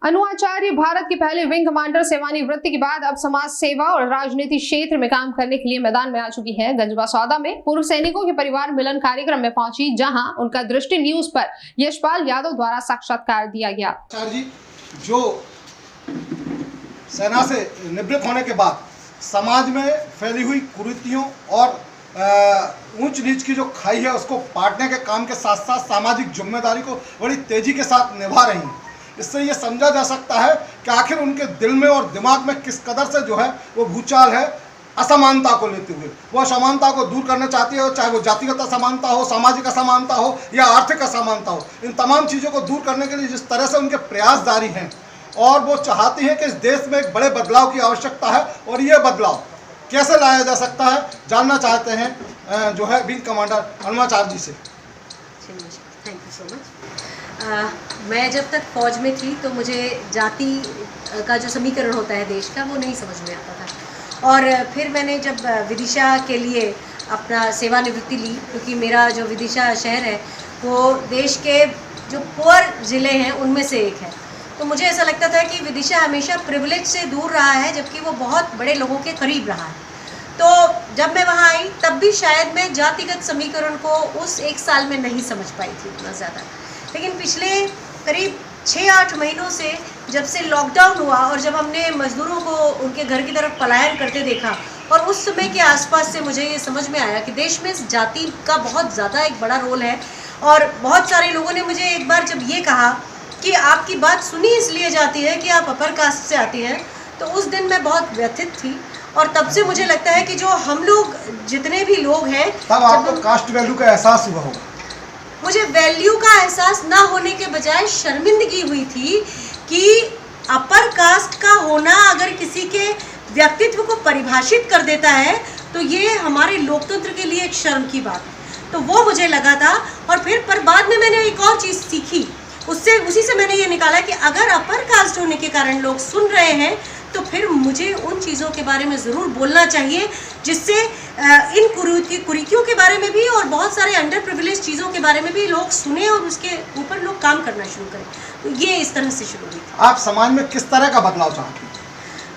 अनु आचार्य भारत के पहले wing commander सेवानिवृत्ति के बाद अब समाज सेवा और राजनीति क्षेत्र में काम करने के लिए मैदान में आ चुकी है। गंजवा सौदा में पूर्व सैनिकों के परिवार मिलन कार्यक्रम में पहुंची, जहां उनका दृष्टि न्यूज पर यशपाल यादव द्वारा साक्षात्कार दिया गया। आचार्य जी जो सेना से निवृत्त होने के बाद समाज में फैली हुई कुरीतियों और ऊंच नीच की जो खाई है उसको पाटने के काम के साथ साथ सामाजिक जिम्मेदारी को बड़ी तेजी के साथ निभा रही हैं। इससे ये समझा जा सकता है कि आखिर उनके दिल में और दिमाग में किस कदर से जो है वो भूचाल है असमानता को लेते हुए। वो असमानता को दूर करना चाहती है, चाहे वो जातिगत असमानता हो, सामाजिक असमानता हो या आर्थिक असमानता हो। इन तमाम चीज़ों को दूर करने के लिए जिस तरह से उनके प्रयास जारी हैं और वो चाहती हैं कि इस देश में एक बड़े बदलाव की आवश्यकता है और ये बदलाव कैसे लाया जा सकता है, जानना चाहते हैं जो है विंग कमांडर अनु आचार्य जी से। Thank you so much. मैं जब तक फौज में थी तो मुझे जाति का जो समीकरण होता है देश का वो नहीं समझ में आता था, और फिर मैंने जब विदिशा के लिए अपना सेवानिवृत्ति ली, क्योंकि मेरा जो विदिशा शहर है वो देश के जो पुअर ज़िले हैं उनमें से एक है, तो मुझे ऐसा लगता था कि विदिशा हमेशा प्रिविलेज से दूर रहा है जबकि वो बहुत बड़े लोगों के करीब रहा है। तो जब मैं वहाँ आई तब भी शायद मैं जातिगत समीकरण को उस एक साल में नहीं समझ पाई थी उतना ज़्यादा, लेकिन पिछले करीब 6-8 महीनों से जब से लॉकडाउन हुआ और जब हमने मज़दूरों को उनके घर की तरफ पलायन करते देखा, और उस समय के आसपास से मुझे ये समझ में आया कि देश में जाति का बहुत ज़्यादा एक बड़ा रोल है। और बहुत सारे लोगों ने मुझे एक बार जब ये कहा कि आपकी बात सुनी इसलिए जाती है कि आप अपर कास्ट से आती हैं, तो उस दिन मैं बहुत व्यथित थी। और तब से मुझे लगता है कि जो हम लोग जितने भी लोग हैं, तब आपको कास्ट वैल्यू का एहसास हुआ होगा। मुझे वैल्यू का एहसास ना होने के बजाय शर्मिंदगी हुई थी कि अपर कास्ट का होना अगर किसी के व्यक्तित्व को परिभाषित कर देता है तो ये हमारे लोकतंत्र के लिए एक शर्म की बात है। तो वो मुझे लगा था, और फिर पर बाद में मैंने एक और चीज़ सीखी, उसी से मैंने ये निकाला कि अगर अपर कास्ट होने के कारण लोग सुन रहे हैं तो फिर मुझे उन चीज़ों के बारे में ज़रूर बोलना चाहिए जिससे इन कुरीतियों के बारे में भी और बहुत सारे अंडर प्रिविलेज चीज़ों के बारे में भी लोग सुने और उसके ऊपर लोग काम करना शुरू करें। तो ये इस तरह से शुरू हुई। आप समाज में किस तरह का बदलाव चाहते हैं?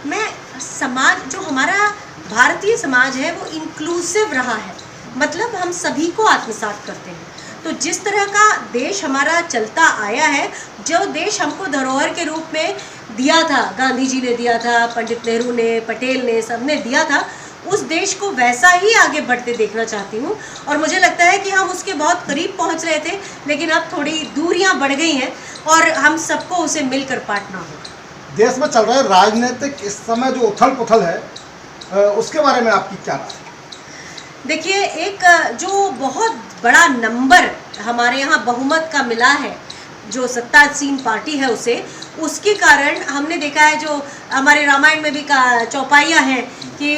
मैं समाज, जो हमारा भारतीय समाज है वो इंक्लूसिव रहा है, मतलब हम सभी को आत्मसात करते हैं। तो जिस तरह का देश हमारा चलता आया है, जो देश हमको धरोहर के रूप में दिया था, गांधी जी ने दिया था, पंडित नेहरू ने, पटेल ने, सबने दिया था, उस देश को वैसा ही आगे बढ़ते देखना चाहती हूँ। और मुझे लगता है कि हम उसके बहुत करीब पहुँच रहे थे, लेकिन अब थोड़ी दूरियाँ बढ़ गई हैं और हम सबको उसे मिलकर पाटना होगा। देश में चल रहे राजनीतिक इस समय जो उथल पुथल है उसके बारे में आपकी क्या राय है? देखिए, एक जो बहुत बड़ा नंबर हमारे यहाँ बहुमत का मिला है, जो सत्तासीन पार्टी है उसके कारण हमने देखा है, जो हमारे रामायण में भी चौपाइयाँ हैं कि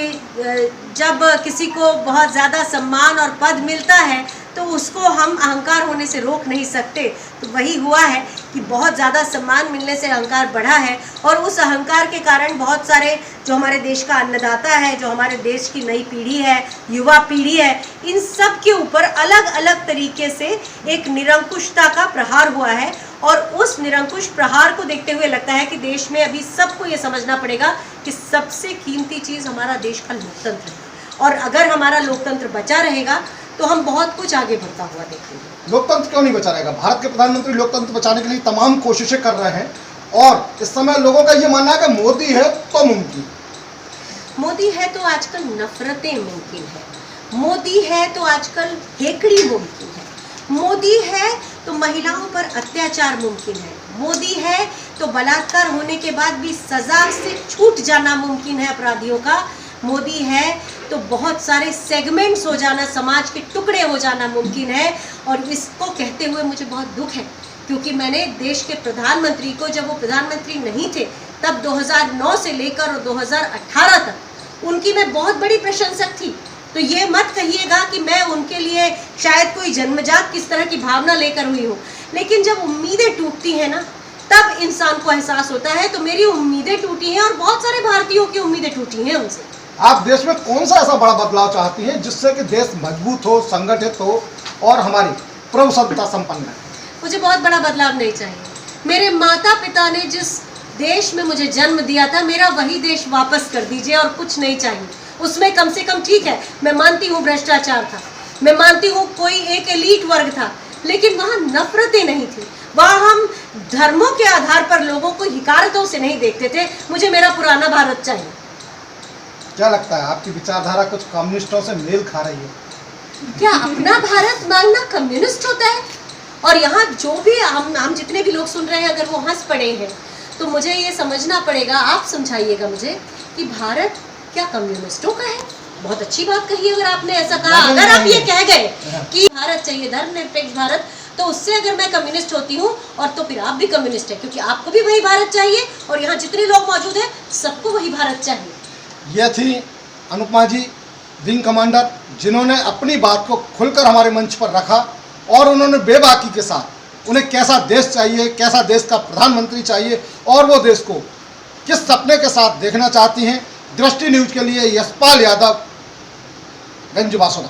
जब किसी को बहुत ज़्यादा सम्मान और पद मिलता है तो उसको हम अहंकार होने से रोक नहीं सकते। तो वही हुआ है कि बहुत ज़्यादा सम्मान मिलने से अहंकार बढ़ा है, और उस अहंकार के कारण बहुत सारे जो हमारे देश का अन्नदाता है, जो हमारे देश की नई पीढ़ी है, युवा पीढ़ी है, इन सब के ऊपर अलग अलग तरीके से एक निरंकुशता का प्रहार हुआ है। और उस निरंकुश प्रहार को देखते हुए लगता है कि देश में अभी सबको ये समझना पड़ेगा कि सबसे कीमती चीज़ हमारा देश का लोकतंत्र है, और अगर हमारा लोकतंत्र बचा रहेगा तो हम बहुत कुछ आगे बढ़ता हुआ देखेंगे। लोकतंत्र क्यों नहीं बचा रहेगा? भारत के प्रधानमंत्री लोकतंत्र बचाने के लिए तमाम कोशिशें कर रहे हैं, और इस समय लोगों का ये मानना है कि मोदी है तो मुमकिन। मोदी है तो आजकल नफरतें मुमकिन है, मोदी है तो आजकल हेकड़ी मुमकिन है, मोदी है तो महिलाओं पर अत्याचार मुमकिन है, मोदी है तो बलात्कार होने के बाद भी सजा से छूट जाना मुमकिन है अपराधियों का, मोदी है तो बहुत सारे सेगमेंट्स हो जाना, समाज के टुकड़े हो जाना मुमकिन है। और इसको कहते हुए मुझे बहुत दुख है, क्योंकि मैंने देश के प्रधानमंत्री को, जब वो प्रधानमंत्री नहीं थे तब 2009 से लेकर 2018 तक उनकी मैं बहुत बड़ी प्रशंसक थी। तो ये मत कहिएगा कि मैं उनके लिए शायद कोई जन्मजात किस तरह की भावना लेकर हुई हूँ, लेकिन जब उम्मीदें टूटती हैं ना तब इंसान को एहसास होता है। तो मेरी उम्मीदें टूटी हैं और बहुत सारे भारतीयों की उम्मीदें टूटी हैं उनसे। आप देश में कौन सा ऐसा बड़ा बदलाव चाहती हैं जिससे कि देश मजबूत हो, संगठित हो और हमारी प्रभुसत्ता संपन्न है? मुझे बहुत बड़ा बदलाव नहीं चाहिए। मेरे माता पिता ने जिस देश में मुझे जन्म दिया था, मेरा वही देश वापस कर दीजिए और कुछ नहीं चाहिए। उसमें कम से कम ठीक है, मैं मानती हूँ भ्रष्टाचार था, मैं मानती हूँ कोई एक एलीट वर्ग था, लेकिन वहाँ नफरतें नहीं थी, वहाँ हम धर्मों के आधार पर लोगों को हिकारतों से नहीं देखते थे। मुझे मेरा पुराना भारत चाहिए। क्या लगता है आपकी विचारधारा कुछ कम्युनिस्टों से मेल खा रही है? क्या अपना भारत मांगना कम्युनिस्ट होता है? और यहाँ जो भी हम जितने भी लोग सुन रहे हैं, अगर वो हंस पड़े हैं तो मुझे ये समझना पड़ेगा, आप समझाइएगा मुझे कि भारत क्या कम्युनिस्टों का है? बहुत अच्छी बात कही अगर आपने ऐसा कहा। अगर आप ये कह गए कि भारत चाहिए धर्मनिरपेक्ष भारत, तो उससे अगर मैं कम्युनिस्ट होती हूँ और तो फिर आप भी कम्युनिस्ट है, क्योंकि आपको भी वही भारत चाहिए और यहाँ जितने लोग मौजूद हैं सबको वही भारत चाहिए। यह थी अनुपमा जी, विंग कमांडर, जिन्होंने अपनी बात को खुलकर हमारे मंच पर रखा और उन्होंने बेबाकी के साथ उन्हें कैसा देश चाहिए, कैसा देश का प्रधानमंत्री चाहिए और वो देश को किस सपने के साथ देखना चाहती हैं। दृष्टि न्यूज के लिए यशपाल यादव, गंज बासोदा।